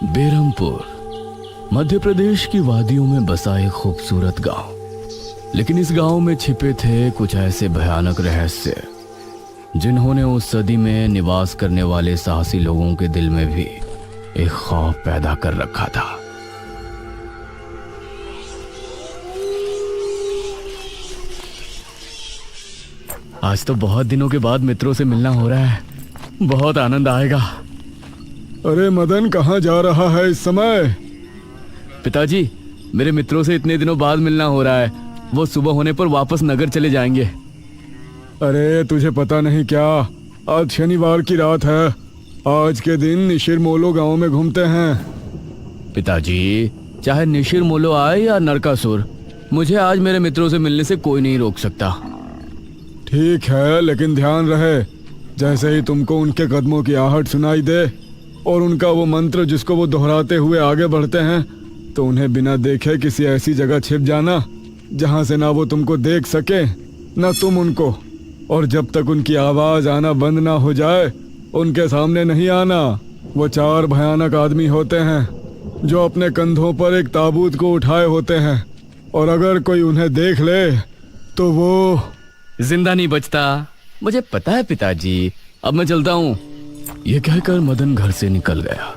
बेरमपुर मध्य प्रदेश की वादियों में बसा एक खूबसूरत गांव। लेकिन इस गांव में छिपे थे कुछ ऐसे भयानक रहस्य जिन्होंने उस सदी में निवास करने वाले साहसी लोगों के दिल में भी एक खौफ पैदा कर रखा था। आज तो बहुत दिनों के बाद मित्रों से मिलना हो रहा है, बहुत आनंद आएगा। अरे मदन, कहाँ जा रहा है इस समय? पिताजी, मेरे मित्रों से इतने दिनों बाद मिलना हो रहा है। वो सुबह होने पर वापस नगर चले जाएंगे। अरे तुझे पता नहीं क्या, आज शनिवार की रात है। आज के दिन निशिर मोलो गांव में घूमते हैं। पिताजी, चाहे निशिर मोलो आए या नरकासुर, मुझे आज मेरे मित्रों से मिलने से कोई नहीं रोक सकता। ठीक है, लेकिन ध्यान रहे, जैसे ही तुमको उनके कदमों की आहट सुनाई दे और उनका वो मंत्र जिसको वो दोहराते हुए आगे बढ़ते हैं, तो उन्हें बिना देखे किसी ऐसी जगह छिप जाना जहां से ना वो तुमको देख सके ना तुम उनको। और जब तक उनकी आवाज आना बंद ना हो जाए उनके सामने नहीं आना। वो 4 भयानक आदमी होते हैं जो अपने कंधों पर एक ताबूत को उठाए होते हैं, और अगर कोई उन्हें देख ले तो वो जिंदा नहीं बचता। मुझे पता है पिताजी, अब मैं चलता हूँ। यह कहकर मदन घर से निकल गया,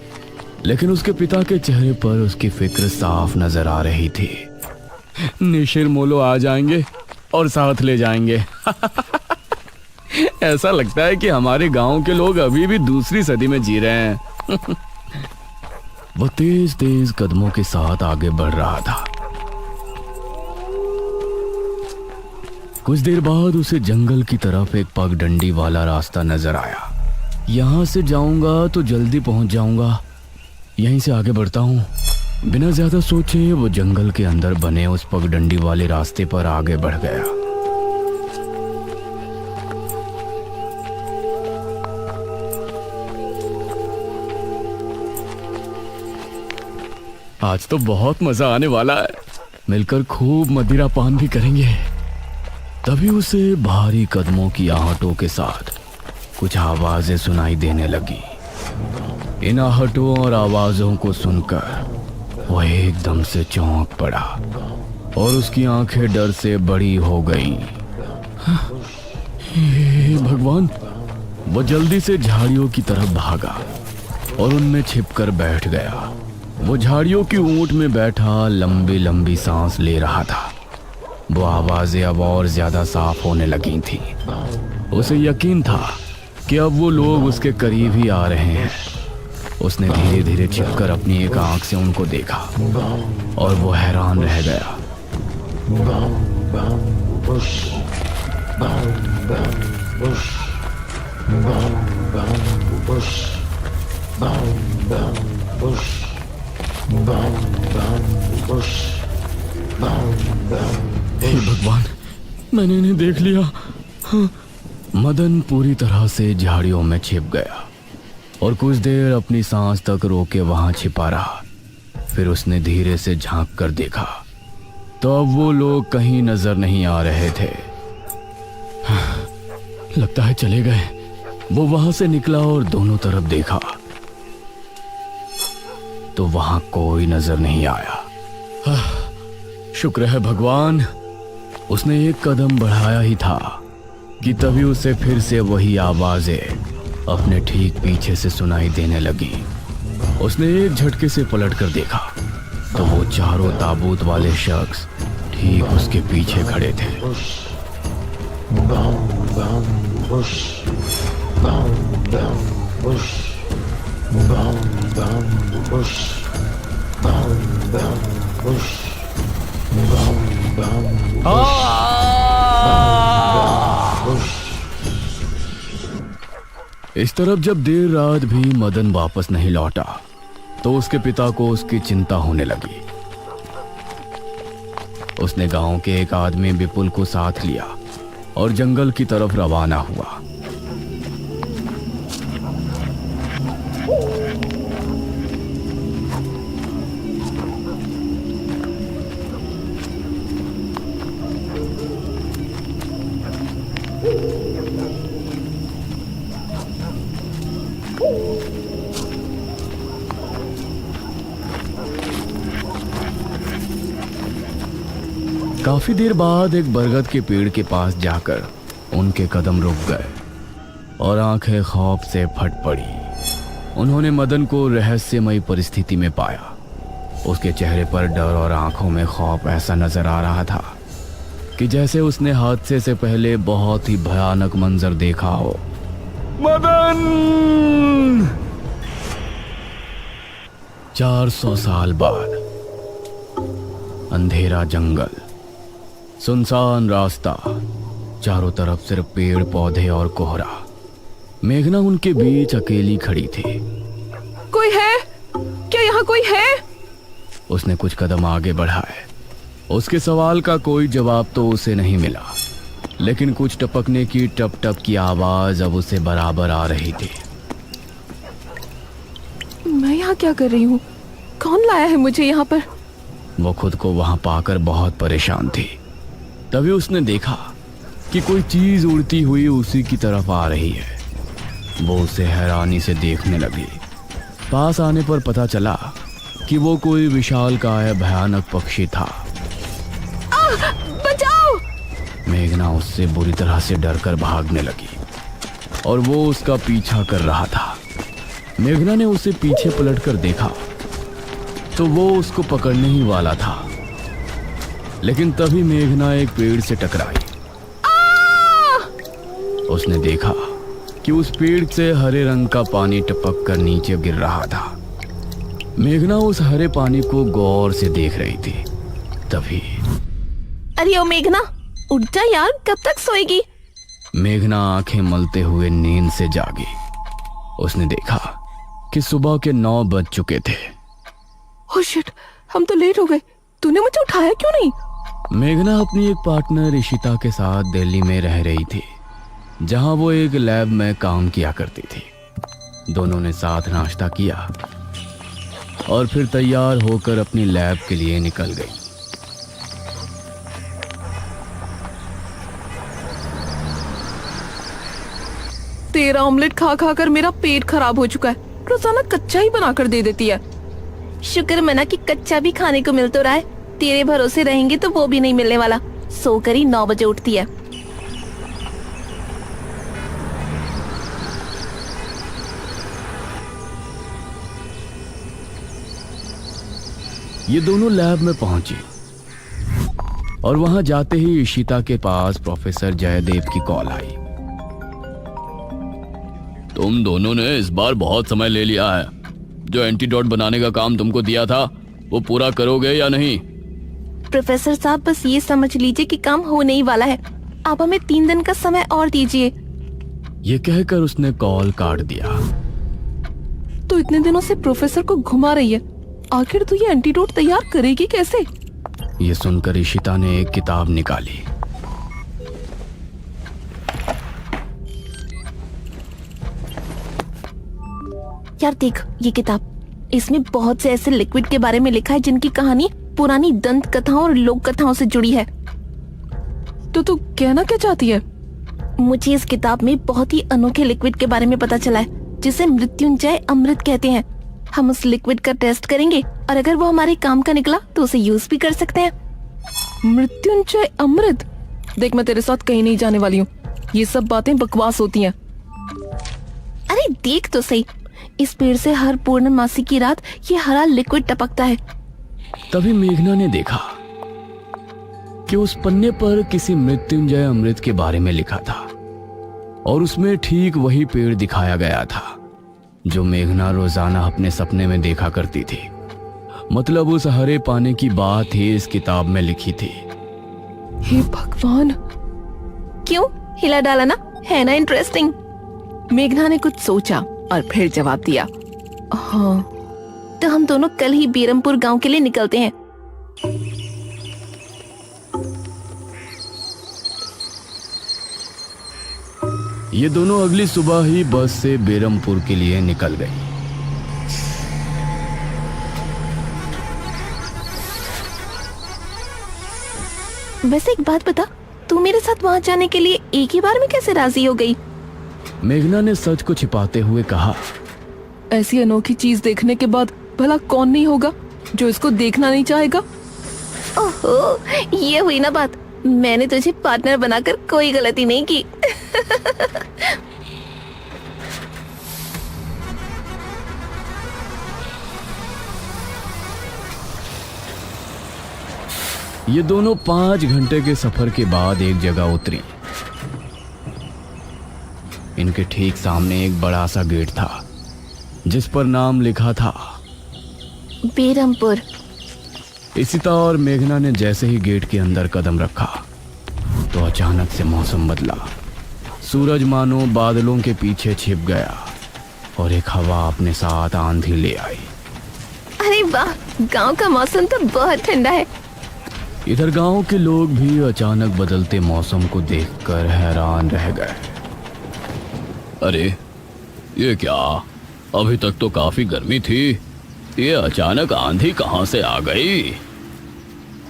लेकिन उसके पिता के चेहरे पर उसकी फिक्र साफ नजर आ रही थी। निशिर मोलो आ जाएंगे और साथ ले जाएंगे। ऐसा लगता है कि हमारे गांव के लोग अभी भी दूसरी सदी में जी रहे हैं। वो तेज तेज कदमों के साथ आगे बढ़ रहा था। कुछ देर बाद उसे जंगल की तरफ एक पगडंडी वाला रास्ता नजर आया। यहां से जाऊंगा तो जल्दी पहुंच जाऊंगा, यहीं से आगे बढ़ता हूं। बिना ज्यादा सोचे वो जंगल के अंदर बने उस पगडंडी वाले रास्ते पर आगे बढ़ गया। आज तो बहुत मजा आने वाला है, मिलकर खूब मदिरा पान भी करेंगे। तभी उसे भारी कदमों की आहटों के साथ कुछ आवाजें सुनाई देने लगी। इन आहटों और आवाजों को सुनकर वह एकदम से चौंक पड़ा और उसकी आंखें डर से बड़ी हो गईं। हे भगवान! वो जल्दी से झाड़ियों की तरफ भागा और उनमें छिपकर बैठ गया। वो झाड़ियों की ऊंट में बैठा लंबी लंबी सांस ले रहा था। वो आवाजें अब और ज्यादा साफ होने लगी थी। उसे यकीन था कि अब वो लोग उसके करीब ही आ रहे हैं। उसने धीरे धीरे छिपकर अपनी एक आंख से उनको देखा और वो हैरान रह गया। हे भगवान, मैंने इन्हें देख लिया। हाँ। मदन पूरी तरह से झाड़ियों में छिप गया और कुछ देर अपनी सांस तक रोके वहां छिपा रहा। फिर उसने धीरे से झांक कर देखा तो अब वो लोग कहीं नजर नहीं आ रहे थे। लगता है चले गए। वो वहां से निकला और दोनों तरफ देखा तो वहां कोई नजर नहीं आया। शुक्र है भगवान, उसने एक कदम बढ़ाया ही था कि तभी उसे फिर से वही आवाजें अपने ठीक पीछे से सुनाई देने लगी। उसने एक झटके से पलटकर देखा तो वो चारों ताबूत वाले शख्स ठीक उसके पीछे खड़े थे। इस तरफ जब देर रात भी मदन वापस नहीं लौटा तो उसके पिता को उसकी चिंता होने लगी। उसने गांव के एक आदमी विपुल को साथ लिया और जंगल की तरफ रवाना हुआ। काफी देर बाद एक बरगद के पेड़ के पास जाकर उनके कदम रुक गए और आंखें खौफ से फट पड़ी। उन्होंने मदन को रहस्यमयी परिस्थिति में पाया। उसके चेहरे पर डर और आंखों में खौफ ऐसा नजर आ रहा था कि जैसे उसने हादसे से पहले बहुत ही भयानक मंजर देखा हो। मदन! 400 साल बाद अंधेरा जंगल, सुनसान रास्ता, चारों तरफ सिर्फ पेड़ पौधे और कोहरा। मेघना उनके बीच अकेली खड़ी थी। कोई है क्या? यहाँ कोई है? उसने कुछ कदम आगे बढ़ाए। उसके सवाल का कोई जवाब तो उसे नहीं मिला, लेकिन कुछ टपकने की टप टप की आवाज अब उसे बराबर आ रही थी। मैं यहाँ क्या कर रही हूँ? कौन लाया है मुझे यहाँ पर? वो खुद को वहां पाकर बहुत परेशान थी। तभी उसने देखा कि कोई चीज उड़ती हुई उसी की तरफ आ रही है। वो उसे हैरानी से देखने लगी। पास आने पर पता चला कि वो कोई विशालकाय भयानक पक्षी था। बचाओ! मेघना उससे बुरी तरह से डरकर भागने लगी और वो उसका पीछा कर रहा था। मेघना ने उसे पीछे पलटकर देखा तो वो उसको पकड़ने ही वाला था, लेकिन तभी मेघना एक पेड़ से टकराई। उसने देखा कि उस पेड़ से हरे रंग का पानी टपक कर नीचे गिर रहा था। मेघना उस हरे पानी को गौर से देख रही थी। तभी अरे ओ मेघना, उठ जा यार, कब तक सोएगी? मेघना आंखें मलते हुए नींद से जागी। उसने देखा कि सुबह के 9 बज चुके थे। ओह शिट, हम तो लेट हो गए। तूने मुझे उठाया क्यों नहीं? मेघना अपनी एक पार्टनर इशिता के साथ दिल्ली में रह रही थी, जहां वो एक लैब में काम किया करती थी। दोनों ने साथ नाश्ता किया और फिर तैयार होकर अपनी लैब के लिए निकल गई। तेरा ऑमलेट खा खा कर मेरा पेट खराब हो चुका है। रोजाना कच्चा ही बनाकर दे देती है। शुक्र मना कि कच्चा भी खाने को मिल तो रहा है। तेरे भरोसे रहेंगे तो वो भी नहीं मिलने वाला। सोकर ही 9 बजे उठती है। ये दोनों लैब में पहुंची और वहां जाते ही इशिता के पास प्रोफेसर जयदेव की कॉल आई। तुम दोनों ने इस बार बहुत समय ले लिया है। जो एंटीडोट बनाने का काम तुमको दिया था वो पूरा करोगे या नहीं? प्रोफेसर साहब, बस ये समझ लीजिए कि काम होने ही वाला है। आप हमें 3 दिन का समय और दीजिए। ये कहकर उसने कॉल काट दिया। तो इतने दिनों से प्रोफेसर को घुमा रही है। आखिर तू ये एंटीडोट तैयार करेगी कैसे? ये सुनकर इशिता ने एक किताब निकाली। यार देख ये किताब, इसमें बहुत से ऐसे लिक्विड के बारे में लिखा है जिनकी कहानी पुरानी दंत कथाओं और लोक कथाओं से जुड़ी है। तो तू कहना क्या चाहती है? मुझे इस किताब में बहुत ही अनोखे लिक्विड के बारे में पता चला है, जिसे मृत्युंजय अमृत कहते हैं। हम उस लिक्विड का टेस्ट करेंगे और अगर वो हमारे काम का निकला तो उसे यूज भी कर सकते हैं। मृत्युंजय अमृत? देख, मैं तेरे साथ कहीं नहीं जाने वाली हूँ। ये सब बातें बकवास होती हैं। अरे देख तो सही, इस पेड़ से हर पूर्णमासी की रात ये हरा लिक्विड टपकता है। तभी मेघना ने देखा कि उस पन्ने पर किसी मृत्युंजय अमृत के बारे में लिखा था और उसमें ठीक वही पेड़ दिखाया गया था जो मेघना रोजाना अपने सपने में देखा करती थी। मतलब उस हरे पानी की बात ही इस किताब में लिखी थी। हे भगवान, क्यों हिला डाला ना, है ना इंटरेस्टिंग? मेघना ने कुछ सोचा और फिर जवाब दिया, हाँ तो हम दोनों कल ही बीरमपुर गांव के लिए निकलते हैं। ये दोनों अगली सुबह ही बस से बेरमपुर के लिए निकल गई। वैसे एक बात बता, तू मेरे साथ वहां जाने के लिए एक ही बार में कैसे राजी हो गई? मेघना ने सच को छिपाते हुए कहा, ऐसी अनोखी चीज देखने के बाद भला कौन नहीं होगा जो इसको देखना नहीं चाहेगा? ओहो, ये हुई ना बात। मैंने तुझे पार्टनर बनाकर कोई गलती नहीं की। ये दोनों 5 घंटे के सफर के बाद एक जगह उतरी। इनके ठीक सामने एक बड़ा सा गेट था जिस पर नाम लिखा था बेरमपुर। इशिता और मेघना ने जैसे ही गेट के अंदर कदम रखा तो अचानक से मौसम बदला। सूरज मानो बादलों के पीछे छिप गया और एक हवा अपने साथ आंधी ले आई। अरे वाह, गांव का मौसम तो बहुत ठंडा है। इधर गांव के लोग भी अचानक बदलते मौसम को देखकर हैरान रह गए। अरे ये क्या, अभी तक तो काफी गर्मी थी, ये अचानक आंधी कहां से आ गई?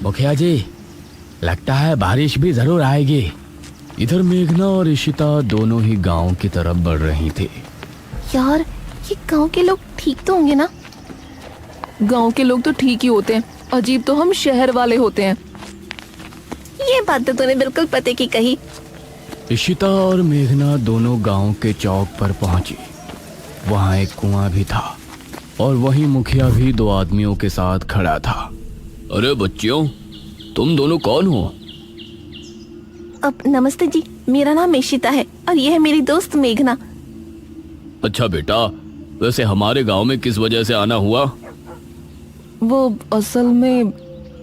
मुखिया जी, लगता है बारिश भी जरूर आएगी। इधर मेघना और इशिता दोनों ही गांव की तरफ बढ़ रही थी। यार, ये गांव के लोग ठीक तो होंगे ना? गांव के लोग तो ठीक ही होते हैं, अजीब तो हम शहर वाले होते हैं। ये बात तो तूने बिल्कुल पते की कही। इशिता और मेघना दोनों गांव के चौक पर पहुंची। वहां एक कुआं भी था और वहीं मुखिया भी 2 आदमियों के साथ खड़ा था। अरे बच्चियों, तुम दोनों कौन हो? अब नमस्ते जी, मेरा नाम इशिता है और यह है मेरी दोस्त मेघना। अच्छा बेटा, वैसे हमारे गांव में किस वजह से आना हुआ? वो असल में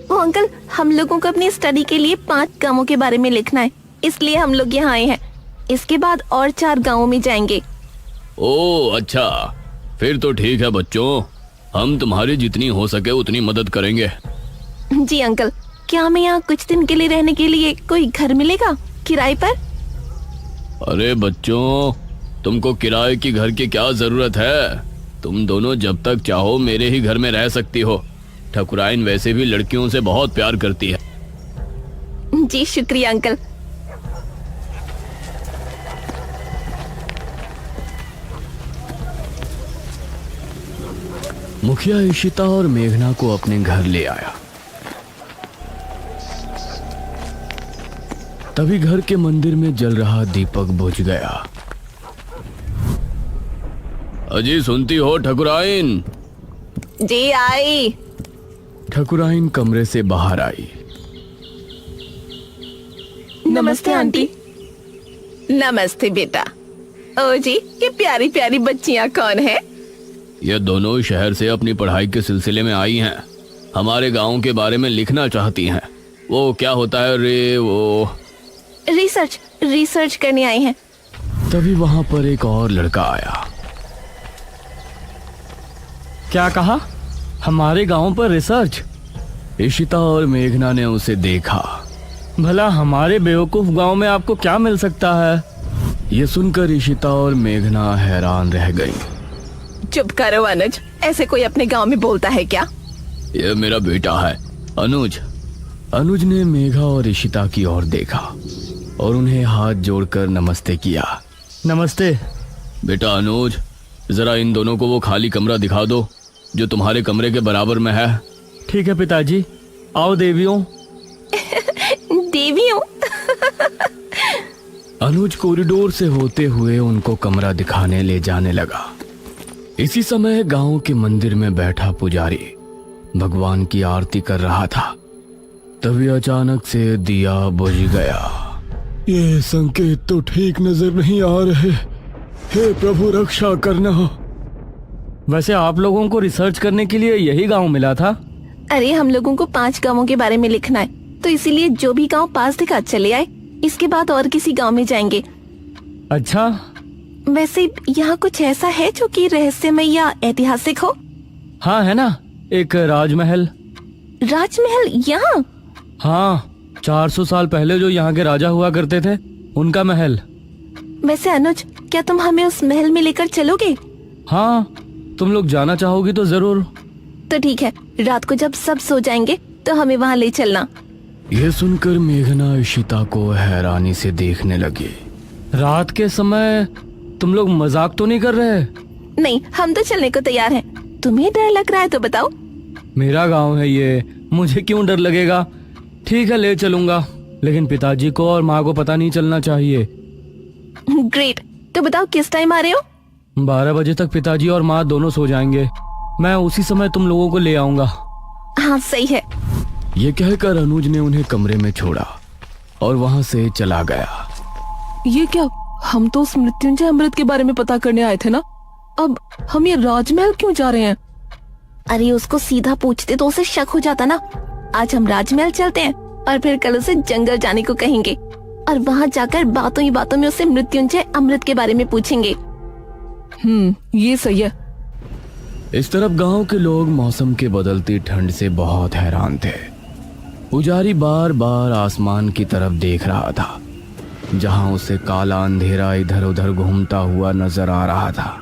वो अंकल, हम लोगों को अपनी स्टडी के लिए 5 गांवों के बारे में लिखना है, इसलिए हम लोग यहाँ आए हैं। इसके बाद और 4 गांवों में जाएंगे। ओह अच्छा, फिर तो ठीक है बच्चों, हम तुम्हारी जितनी हो सके उतनी मदद करेंगे। जी अंकल, क्या हमें यहाँ कुछ दिन के लिए रहने के लिए कोई घर मिलेगा किराए पर? अरे बच्चों, तुमको किराए की घर की क्या जरूरत है? तुम दोनों जब तक चाहो मेरे ही घर में रह सकती हो। ठकुराइन वैसे भी लड़कियों से बहुत प्यार करती है। जी शुक्रिया अंकल। मुखिया इशिता और मेघना को अपने घर ले आया। तभी घर के मंदिर में जल रहा दीपक बुझ गया। अजी सुनती हो ठकुराइन? जी आई। ठकुराइन कमरे से बाहर आई। नमस्ते आंटी। नमस्ते बेटा। ओ जी, ये प्यारी प्यारी बच्चियां कौन है? ये दोनों शहर से अपनी पढ़ाई के सिलसिले में आई हैं। हमारे गांव के बारे में लिखना चाहती हैं। वो क्या होता है रे, वो रिसर्च करने आए हैं। तभी वहां पर एक और लड़का आया। क्या कहा? हमारे गांव पर रिसर्च? इशिता और मेघना ने उसे देखा। भला हमारे बेवकूफ गांव में आपको क्या मिल सकता है? ये सुनकर इशिता और मेघना हैरान रह गई। चुप करो अनुज, ऐसे कोई अपने गांव में बोलता है क्या? ये मेरा बेटा है अनुज। अनुज ने मेघा और इशिता की ओर देखा और उन्हें हाथ जोड़कर नमस्ते किया। नमस्ते। बेटा अनुज, जरा इन दोनों को वो खाली कमरा दिखा दो जो तुम्हारे कमरे के बराबर में है। ठीक है पिताजी। आओ देवियों। देवियों? अनुज कॉरिडोर से होते हुए उनको कमरा दिखाने ले जाने लगा। इसी समय गांव के मंदिर में बैठा पुजारी भगवान की आरती कर रहा था। तभी अचानक से दिया बुझ गया। ये संकेत तो ठीक नजर नहीं आ रहे। हे प्रभु, रक्षा करना। वैसे आप लोगों को रिसर्च करने के लिए यही गांव मिला था? अरे हम लोगों को 5 गांवों के बारे में लिखना है, तो इसीलिए जो भी गांव पास दिखा चले आए। इसके बाद और किसी गांव में जाएंगे। अच्छा, वैसे यहाँ कुछ ऐसा है जो कि रहस्यमय या ऐतिहासिक हो? हाँ है ना, एक राजमहल। राजमहल यहाँ? हाँ, 400 साल पहले जो यहाँ के राजा हुआ करते थे, उनका महल। वैसे अनुज, क्या तुम हमें उस महल में लेकर चलोगे? हाँ, तुम लोग जाना चाहोगी तो जरूर। तो ठीक है, रात को जब सब सो जाएंगे तो हमें वहाँ ले चलना। यह सुनकर मेघना इशिता को हैरानी से देखने लगी। रात के समय तुम लोग मजाक तो नहीं कर रहे? नहीं, हम तो चलने को तैयार हैं। तुम्हें डर लग रहा है तो बताओ। मेरा गांव है ये, मुझे क्यों डर लगेगा? ठीक है, ले चलूंगा, लेकिन पिताजी को और माँ को पता नहीं चलना चाहिए। ग्रेट। तो बताओ किस टाइम आ रहे हो? 12 बजे तक पिताजी और माँ दोनों सो जाएंगे। मैं उसी समय तुम लोगों को ले आऊंगा। हाँ सही है। ये कहकर अनुज ने उन्हें कमरे में छोड़ा और वहां से चला गया। ये क्या, हम तो उस मृत्युंजय अमृत के बारे में पता करने आए थे ना, अब हम ये राजमहल क्यों जा रहे हैं? अरे उसको सीधा पूछते तो उसे शक हो जाता ना। आज हम राजमहल चलते हैं और फिर कल उसे जंगल जाने को कहेंगे और वहाँ जाकर बातों ही बातों में उसे मृत्युंजय अमृत के बारे में पूछेंगे। ये सही है। इस तरफ गांव के लोग मौसम के बदलती ठंड से बहुत हैरान थे। पुजारी बार बार आसमान की तरफ देख रहा था, जहां उसे काला अंधेरा इधर उधर घूमता हुआ नजर आ रहा था।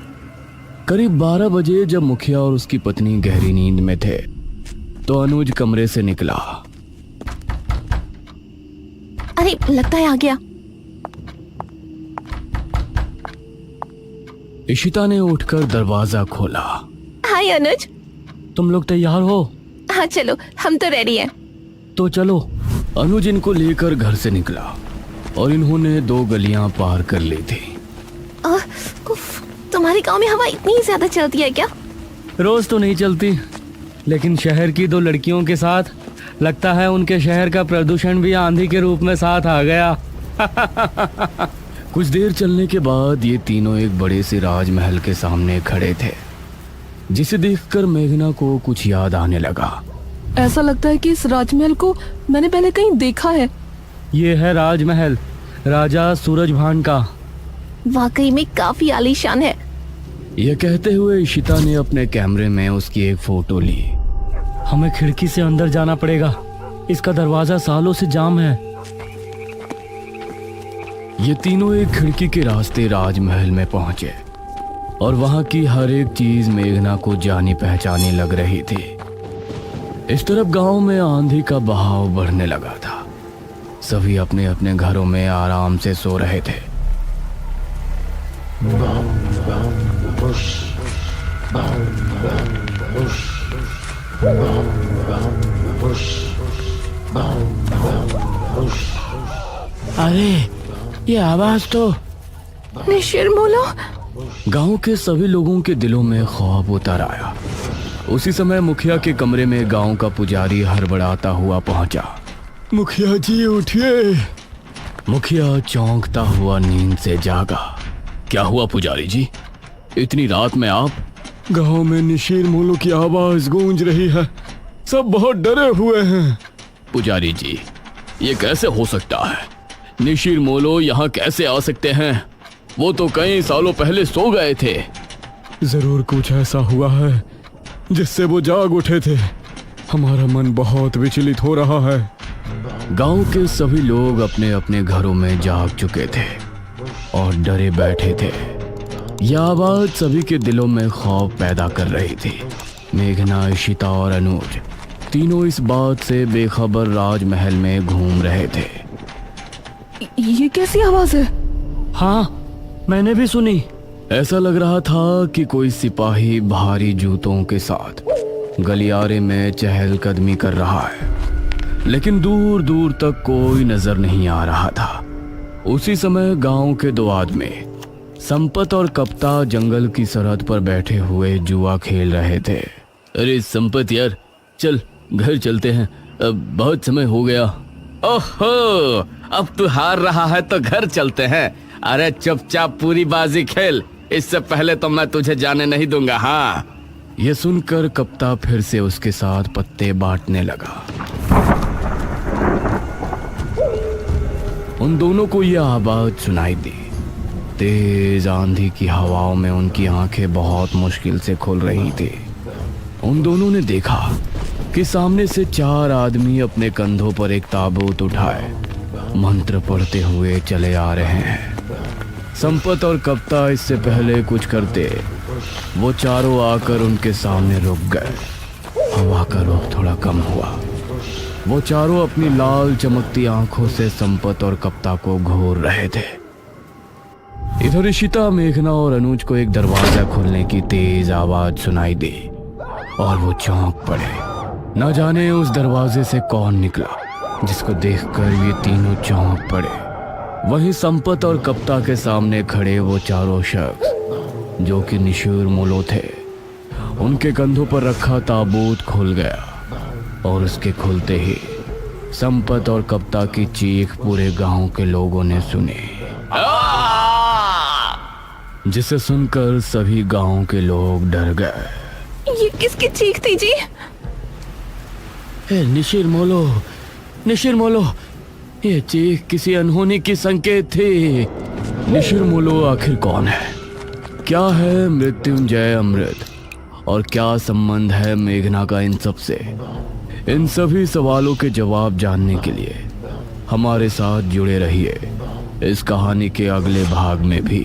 करीब 12 बजे जब मुखिया और उसकी पत्नी गहरी नींद में थे, तो अनुज कमरे से निकला। अरे लगता है आ गया। इशिता ने उठकर दरवाजा खोला। हाय अनुज। तुम लोग तैयार हो? हाँ चलो, हम तो रेडी हैं। तो चलो। अनुज इनको लेकर घर से निकला और इन्होंने 2 गलियां पार कर ली थी। उफ, तुम्हारे गांव में हवा इतनी ज्यादा चलती है क्या? रोज तो नहीं चलती, लेकिन शहर की 2 लड़कियों के साथ लगता है उनके शहर का प्रदूषण भी आंधी के रूप में साथ आ गया। कुछ देर चलने के बाद ये तीनों एक बड़े से राजमहल के सामने खड़े थे, जिसे देखकर मेघना को कुछ याद आने लगा। ऐसा लगता है कि इस राजमहल को मैंने पहले कहीं देखा है। ये है राजमहल, राजा सूरजभान का। वाकई में काफी आलीशान है। यह कहते हुए इशिता ने अपने कैमरे में उसकी एक फोटो ली। हमें खिड़की से अंदर जाना पड़ेगा, इसका दरवाजा सालों से जाम है। ये तीनों एक खिड़की के रास्ते राजमहल में पहुंचे और वहां की हर एक चीज मेघना को जानी पहचानी लग रही थी। इस तरफ गांव में आंधी का बहाव बढ़ने लगा था। सभी अपने अपने घरों में आराम से सो रहे थे। अरे ये आवाज तो निशिरमोलो। गांव के सभी लोगों के दिलों में खौफ उतर आया। उसी समय मुखिया के कमरे में गांव का पुजारी हड़बड़ाता हुआ पहुंचा। मुखिया जी उठिए। मुखिया चौंकता हुआ नींद से जागा। क्या हुआ पुजारी जी, इतनी रात में आप? गांव में निशीर मोलो की आवाज गूंज रही है, सब बहुत डरे हुए हैं। पुजारी जी, ये कैसे हो सकता है? निशीर मोलो यहाँ कैसे आ सकते हैं? वो तो कई सालों पहले सो गए थे। जरूर कुछ ऐसा हुआ है जिससे वो जाग उठे थे। हमारा मन बहुत विचलित हो रहा है। गांव के सभी लोग अपने अपने घरों में जाग चुके थे और डरे बैठे थे। यह आवाज सभी के दिलों में खौफ पैदा कर रही थी। मेघना, इशिता और अनुज तीनों इस बात से बेखबर राजमहल में घूम रहे थे। ये कैसी आवाज है? हाँ, मैंने भी सुनी। ऐसा लग रहा था कि कोई सिपाही भारी जूतों के साथ गलियारे में चहलकदमी कर रहा है, लेकिन दूर दूर तक कोई नजर नहीं आ रहा था। उसी समय गांव के 2 आदमी संपत और कप्ता जंगल की सरहद पर बैठे हुए जुआ खेल रहे थे। अरे संपत यार, चल घर चलते हैं, अब बहुत समय हो गया। ओहो, अब तू हार रहा है तो घर चलते हैं। अरे चुपचाप पूरी बाजी खेल, इससे पहले तो मैं तुझे जाने नहीं दूंगा। हाँ। यह सुनकर कप्ता फिर से उसके साथ पत्ते बांटने लगा। उन दोनों को यह आवाज सुनाई दी। तेज आंधी की हवाओं में उनकी आंखें बहुत मुश्किल से खुल रही थी। उन दोनों ने देखा कि सामने से 4 आदमी अपने कंधों पर एक ताबूत उठाए मंत्र पढ़ते हुए चले आ रहे हैं। संपत और कप्ता इससे पहले कुछ करते, वो चारों आकर उनके सामने रुक गए। हवा का रुख थोड़ा कम हुआ। वो चारों अपनी लाल चमकती आंखों से संपत और कप्ता को घूर रहे थे। इधर इशिता, मेघना और अनुज को एक दरवाजा खुलने की तेज आवाज सुनाई दी और वो चौंक पड़े। न जाने उस दरवाजे से कौन निकला, जिसको देखकर ये तीनों चौंक पड़े। वहीं संपत और कप्ता के सामने खड़े वो चारों शख्स जो कि निशूर मोलो थे, उनके कंधों पर रखा ताबूत खुल गया और उसके खुलते ही संपत और कप्ता की चीख पूरे गांव के लोगों ने सुनी, जिसे सुनकर सभी गांव के लोग डर गए। ये किसकी चीख थी जी? निशिर मोलो, ये चीख किसी अनहोनी की संकेत थी। निशिर मोलो आखिर कौन है? क्या है मृत्युंजय अमृत? और क्या संबंध है मेघना का इन सब से? इन सभी सवालों के जवाब जानने के लिए हमारे साथ जुड़े रहिए इस कहानी के अगले भाग में भी।